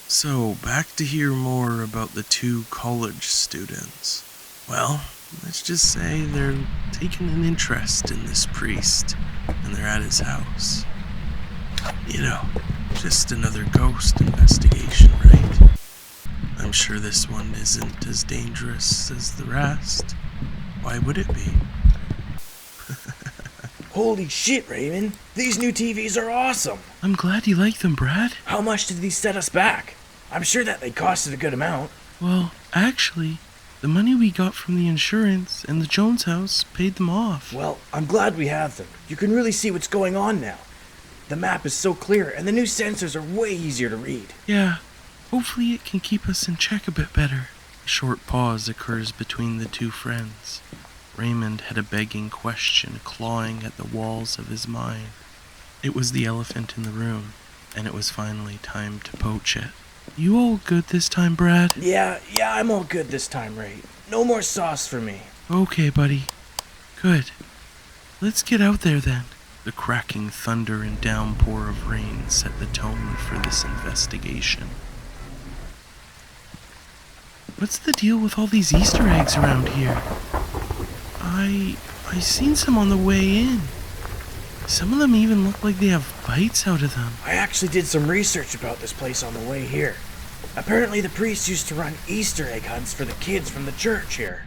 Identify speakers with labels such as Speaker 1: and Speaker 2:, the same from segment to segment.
Speaker 1: So, back to hear more about the two college students. Well, let's just say they're taking an interest in this priest, and they're at his house. You know, just another ghost investigation, right? I'm sure this one isn't as dangerous as the rest. Why would it be?
Speaker 2: Holy shit, Raymond. These new TVs are awesome.
Speaker 1: I'm glad you like them, Brad.
Speaker 2: How much did these set us back? I'm sure that they costed a good amount.
Speaker 1: Well, actually, the money we got from the insurance and the Jones house paid them off.
Speaker 2: Well, I'm glad we have them. You can really see what's going on now. The map is so clear, and the new sensors are way easier to read.
Speaker 1: Yeah, hopefully it can keep us in check a bit better. A short pause occurs between the two friends. Raymond had a begging question clawing at the walls of his mind. It was the elephant in the room, and it was finally time to poach it. You all good this time, Brad?
Speaker 2: Yeah, I'm all good this time, Ray. No more sauce for me.
Speaker 1: Okay, buddy. Good. Let's get out there then. The cracking thunder and downpour of rain set the tone for this investigation. What's the deal with all these Easter eggs around here? I seen some on the way in. Some of them even look like they have bites out of them.
Speaker 2: I actually did some research about this place on the way here. Apparently the priest used to run Easter egg hunts for the kids from the church here.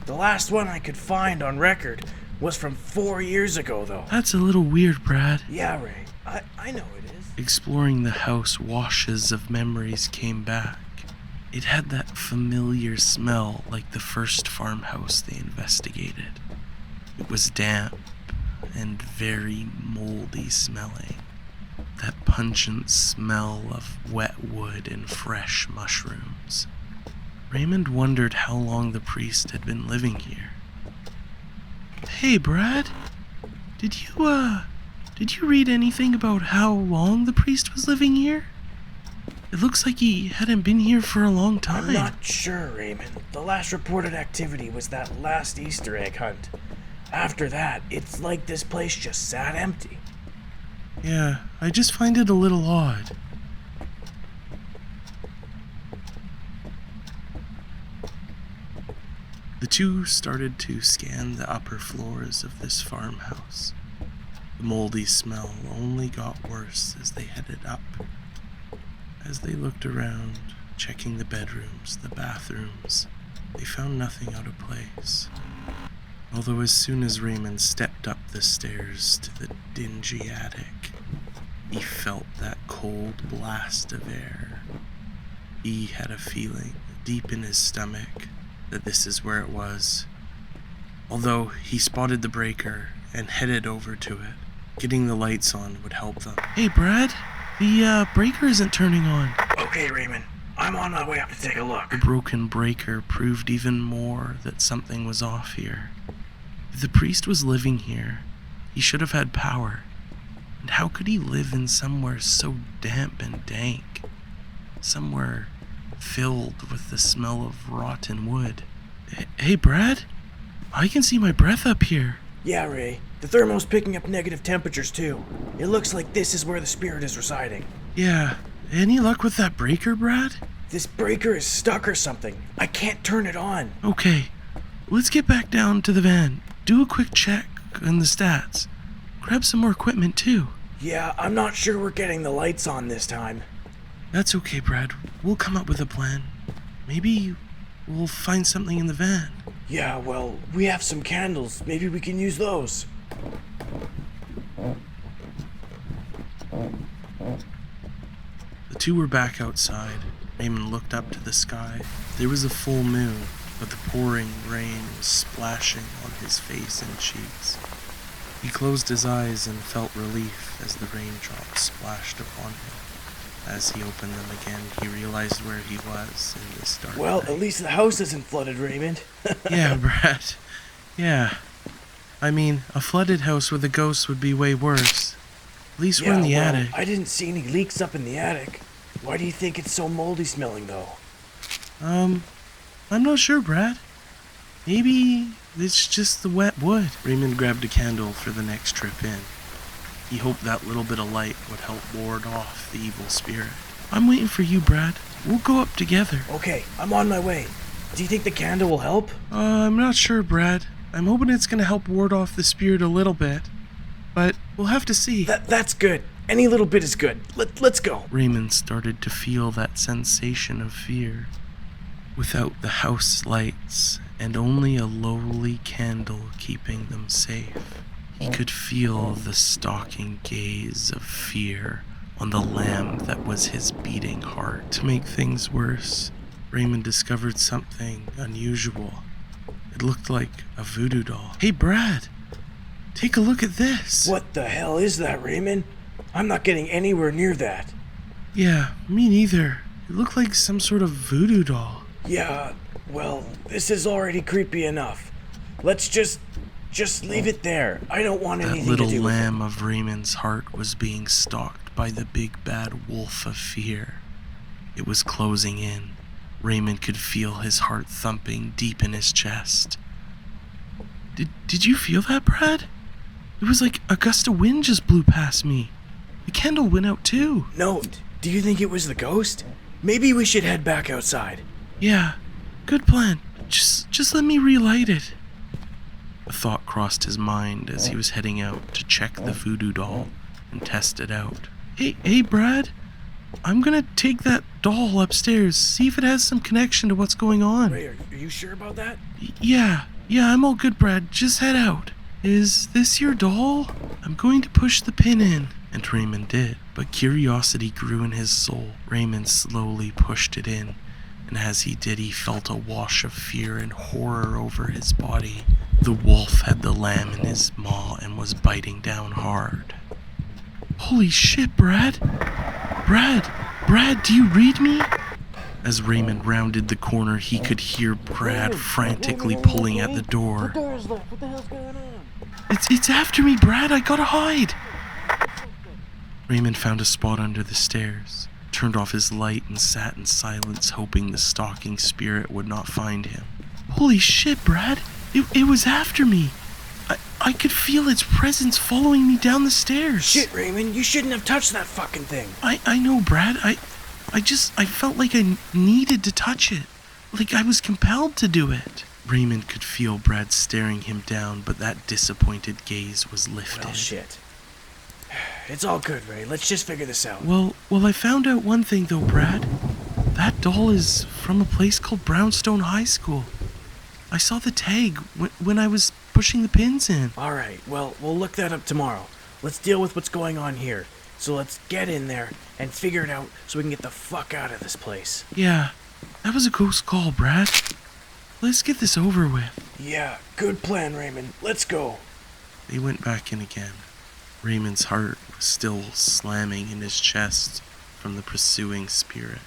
Speaker 2: The last one I could find on record was from 4 years ago, though.
Speaker 1: That's a little weird, Brad.
Speaker 2: Yeah, Ray. I know it is.
Speaker 1: Exploring the house, washes of memories came back. It had that familiar smell like the first farmhouse they investigated. It was damp and very moldy smelling. That pungent smell of wet wood and fresh mushrooms. Raymond wondered how long the priest had been living here. Hey, Brad, did you read anything about how long the priest was living here? It looks like he hadn't been here for a long time.
Speaker 2: I'm not sure, Raymond. The last reported activity was that last Easter egg hunt. After that, it's like this place just sat empty.
Speaker 1: Yeah, I just find it a little odd. The two started to scan the upper floors of this farmhouse. The moldy smell only got worse as they headed up. As they looked around, checking the bedrooms, the bathrooms, they found nothing out of place. Although as soon as Raymond stepped up the stairs to the dingy attic, he felt that cold blast of air. He had a feeling deep in his stomach that this is where it was. Although he spotted the breaker and headed over to it, getting the lights on would help them. Hey, Brad, the breaker isn't turning on.
Speaker 2: Okay, Raymond. I'm on my way up to take a look.
Speaker 1: The broken breaker proved even more that something was off here. If the priest was living here, he should have had power. And how could he live in somewhere so damp and dank? Somewhere filled with the smell of rotten wood. Hey, Brad, I can see my breath up here.
Speaker 2: Yeah, Ray. The thermo's picking up negative temperatures, too. It looks like this is where the spirit is residing.
Speaker 1: Yeah, any luck with that breaker, Brad?
Speaker 2: This breaker is stuck or something. I can't turn it on.
Speaker 1: Okay, let's get back down to the van. Do a quick check on the stats. Grab some more equipment, too.
Speaker 2: Yeah, I'm not sure we're getting the lights on this time.
Speaker 1: That's okay, Brad. We'll come up with a plan. Maybe we'll find something in the van.
Speaker 2: Yeah, well, we have some candles. Maybe we can use those.
Speaker 1: The two were back outside. Raymond looked up to the sky. There was a full moon, but the pouring rain was splashing on his face and cheeks. He closed his eyes and felt relief as the raindrops splashed upon him. As he opened them again, he realized where he was in this dark
Speaker 2: Well,
Speaker 1: night.
Speaker 2: at least the house isn't flooded, Raymond.
Speaker 1: Yeah, Brad. Yeah. I mean, a flooded house with a ghost would be way worse. At least we're in the attic.
Speaker 2: I didn't see any leaks up in the attic. Why do you think it's so moldy smelling, though?
Speaker 1: I'm not sure, Brad. Maybe it's just the wet wood. Raymond grabbed a candle for the next trip in. He hoped that little bit of light would help ward off the evil spirit. I'm waiting for you, Brad. We'll go up together.
Speaker 2: Okay, I'm on my way. Do you think the candle will help?
Speaker 1: I'm not sure, Brad. I'm hoping it's gonna help ward off the spirit a little bit. But we'll have to see.
Speaker 2: That's good. Any little bit is good. Let's go.
Speaker 1: Raymond started to feel that sensation of fear. Without the house lights and only a lowly candle keeping them safe, he could feel the stalking gaze of fear on the lamb that was his beating heart. To make things worse, Raymond discovered something unusual. It looked like a voodoo doll. Hey, Brad, take a look at this.
Speaker 2: What the hell is that, Raymond? I'm not getting anywhere near that.
Speaker 1: Yeah, me neither. It looked like some sort of voodoo doll.
Speaker 2: Yeah, well, this is already creepy enough. Let's just leave it there. I don't want anything to do with it.
Speaker 1: That little lamb of Raymond's heart was being stalked by the big bad wolf of fear. It was closing in. Raymond could feel his heart thumping deep in his chest. Did you feel that, Brad? It was like a gust of wind just blew past me. The candle went out too.
Speaker 2: No, do you think it was the ghost? Maybe we should head back outside.
Speaker 1: Yeah, good plan. Just let me relight it. A thought crossed his mind as he was heading out to check the voodoo doll and test it out. Hey, Brad. I'm gonna take that doll upstairs, see if it has some connection to what's going on.
Speaker 2: Ray, are you sure about that?
Speaker 1: Yeah, I'm all good, Brad. Just head out. Is this your doll? I'm going to push the pin in. And Raymond did, but curiosity grew in his soul. Raymond slowly pushed it in, and as he did, he felt a wash of fear and horror over his body. The wolf had the lamb in his maw and was biting down hard. Holy shit, Brad! Brad, do you read me? As Raymond rounded the corner, he could hear Brad frantically pulling at the door.
Speaker 2: The door's locked. What the hell's going on?
Speaker 1: It's after me, Brad. I gotta hide. Raymond found a spot under the stairs, turned off his light, and sat in silence, hoping the stalking spirit would not find him. Holy shit, Brad! It was after me! I could feel its presence following me down the stairs.
Speaker 2: Shit, Raymond, you shouldn't have touched that fucking thing.
Speaker 1: I know, Brad. I felt like I needed to touch it. Like I was compelled to do it. Raymond could feel Brad staring him down, but that disappointed gaze was lifted.
Speaker 2: Well, shit. It's all good, Ray. Let's just figure this out.
Speaker 1: Well, I found out one thing, though, Brad. That doll is from a place called Brownstone High School. I saw the tag when I was pushing the pins in.
Speaker 2: All right, well, we'll look that up tomorrow. Let's deal with what's going on here. So let's get in there and figure it out so we can get the fuck out of this place.
Speaker 1: Yeah, that was a close call, Brad. Let's get this over with.
Speaker 2: Yeah, good plan, Raymond. Let's go.
Speaker 1: They went back in again. Raymond's heart was still slamming in his chest from the pursuing spirit.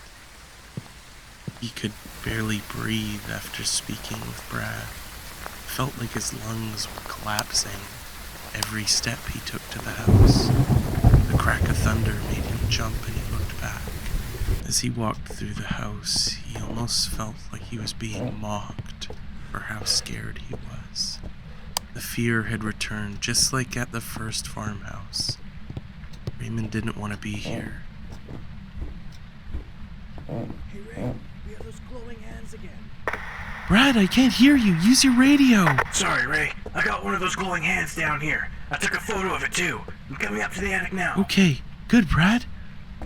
Speaker 1: He could barely breathe after speaking with Brad. It felt like his lungs were collapsing every step he took to the house. The crack of thunder made him jump and he looked back. As he walked through the house, he almost felt like he was being mocked for how scared he was. The fear had returned, just like at the first farmhouse. Raymond didn't want to be here.
Speaker 2: Hey, Ray, we have those glowing hands again.
Speaker 1: Brad, I can't hear you. Use your radio.
Speaker 2: Sorry, Ray. I got one of those glowing hands down here. I took a photo of it, too. I'm coming up to the attic now.
Speaker 1: Okay, good, Brad.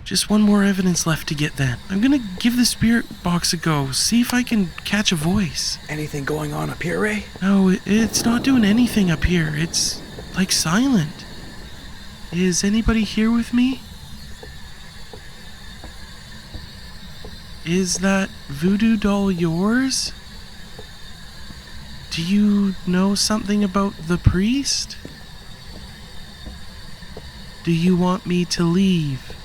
Speaker 1: Just one more evidence left to get then. I'm gonna give the spirit box a go, see if I can catch a voice.
Speaker 2: Anything going on up here, Ray?
Speaker 1: No, it's not doing anything up here. It's like silent. Is anybody here with me? Is that voodoo doll yours? Do you know something about the priest? Do you want me to leave?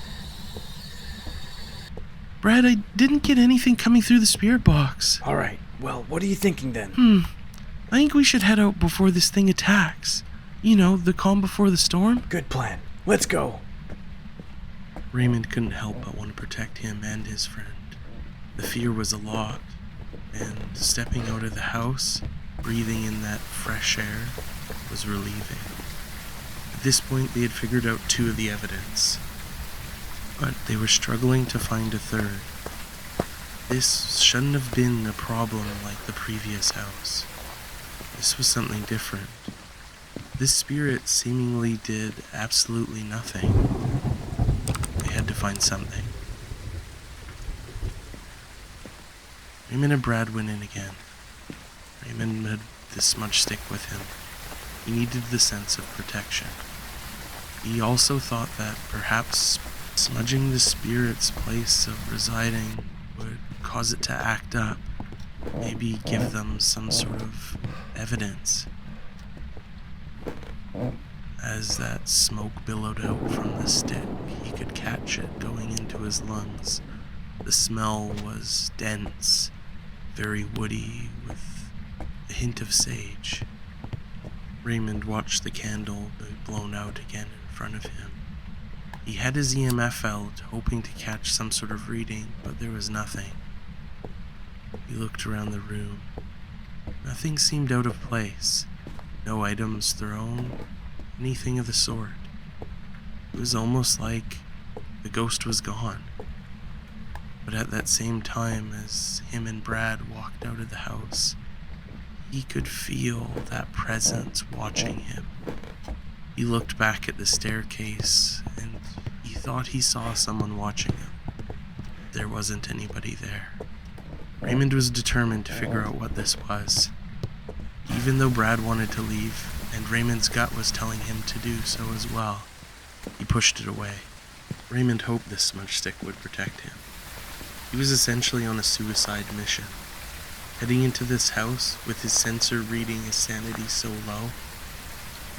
Speaker 1: Brad, I didn't get anything coming through the spirit box.
Speaker 2: All right, well, what are you thinking then?
Speaker 1: I think we should head out before this thing attacks. You know, the calm before the storm.
Speaker 2: Good plan. Let's go.
Speaker 1: Raymond couldn't help but want to protect him and his friend. The fear was a lot, and stepping out of the house, breathing in that fresh air, was relieving. At this point, they had figured out two of the evidence. but they were struggling to find a third. This shouldn't have been a problem like the previous house. This was something different. This spirit seemingly did absolutely nothing. They had to find something. Raymond and Brad went in again. Raymond had the smudge stick with him. He needed the sense of protection. He also thought that perhaps smudging the spirit's place of residing would cause it to act up, maybe give them some sort of evidence. As that smoke billowed out from the stick, he could catch it going into his lungs. The smell was dense, very woody, with a hint of sage. Raymond watched the candle be blown out again in front of him. He had his EMF out, hoping to catch some sort of reading, but there was nothing. He looked around the room. Nothing seemed out of place. No items thrown, anything of the sort. It was almost like the ghost was gone. But at that same time as him and Brad walked out of the house, he could feel that presence watching him. He looked back at the staircase and he thought he saw someone watching him. There wasn't anybody there. Raymond was determined to figure out what this was. Even though Brad wanted to leave, and Raymond's gut was telling him to do so as well, he pushed it away. Raymond hoped this smudge stick would protect him. He was essentially on a suicide mission. Heading into this house with his sensor reading his sanity so low,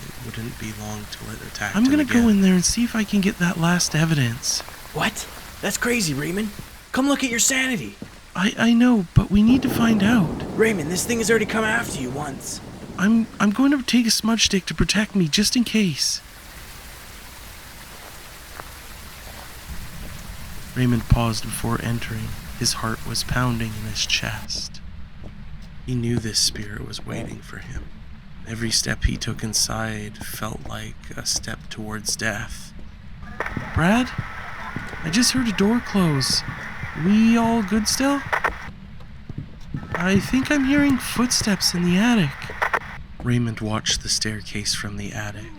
Speaker 1: it wouldn't be long till it attacked him again. I'm gonna go in there and see if I can get that last evidence.
Speaker 2: What? That's crazy, Raymond. Come look at your sanity.
Speaker 1: I know, but we need to find out.
Speaker 2: Raymond, this thing has already come after you once.
Speaker 1: I'm going to take a smudge stick to protect me, just in case. Raymond paused before entering. His heart was pounding in his chest. He knew this spirit was waiting for him. Every step he took inside felt like a step towards death. Brad? I just heard a door close. We all good still? I think I'm hearing footsteps in the attic. Raymond watched the staircase from the attic,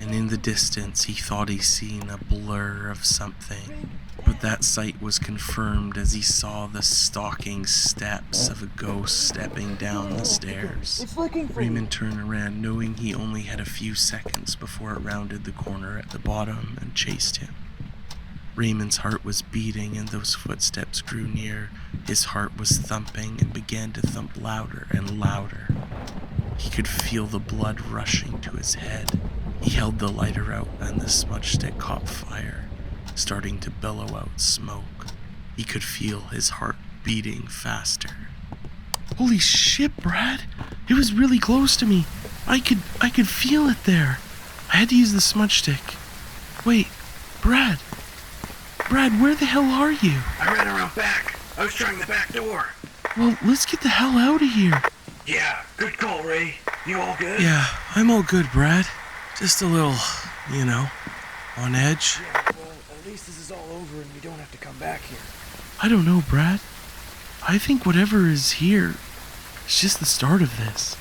Speaker 1: and in the distance he thought he seen a blur of something. But that sight was confirmed as he saw the stalking steps of a ghost stepping down the stairs. Raymond turned around, knowing he only had a few seconds before it rounded the corner at the bottom and chased him. Raymond's heart was beating and those footsteps grew near. His heart was thumping and began to thump louder and louder. He could feel the blood rushing to his head. He held the lighter out and the smudge stick caught fire, starting to billow out smoke. He could feel his heart beating faster. Holy shit, Brad! It was really close to me. I could feel it there. I had to use the smudge stick. Wait, Brad, where the hell are you?
Speaker 2: I ran around back. I was trying the back door.
Speaker 1: Well, let's get the hell out of here.
Speaker 2: Yeah, good call, Ray. You all good?
Speaker 1: Yeah, I'm all good, Brad. Just a little, on edge.
Speaker 2: Yeah, well, at least this is all over and we don't have to come back here.
Speaker 1: I don't know, Brad. I think whatever is here is just the start of this.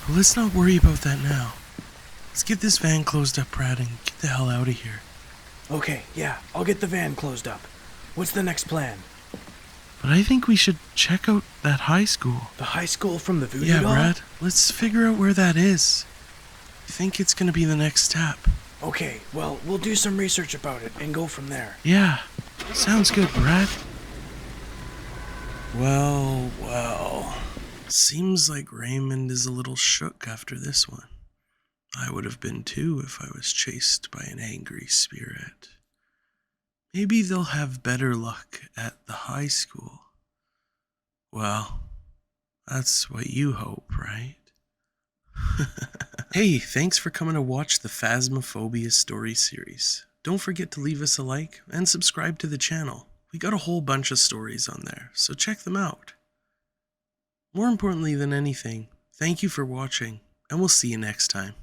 Speaker 1: But let's not worry about that now. Let's get this van closed up, Brad, and get the hell out of here.
Speaker 2: Okay, yeah, I'll get the van closed up. What's the next plan?
Speaker 1: But I think we should check out that high school.
Speaker 2: The high school from the voodoo
Speaker 1: doll?
Speaker 2: doll?
Speaker 1: Brad, let's figure out where that is. I think it's gonna be the next step.
Speaker 2: Okay, well, we'll do some research about it and go from there.
Speaker 1: Yeah, sounds good, Brad. Well. Seems like Raymond is a little shook after this one. I would have been too if I was chased by an angry spirit. Maybe they'll have better luck at the high school. Well, that's what you hope, right? Hey, thanks for coming to watch the Phasmophobia story series. Don't forget to leave us a like and subscribe to the channel. We got a whole bunch of stories on there, so check them out. More importantly than anything, thank you for watching, and we'll see you next time.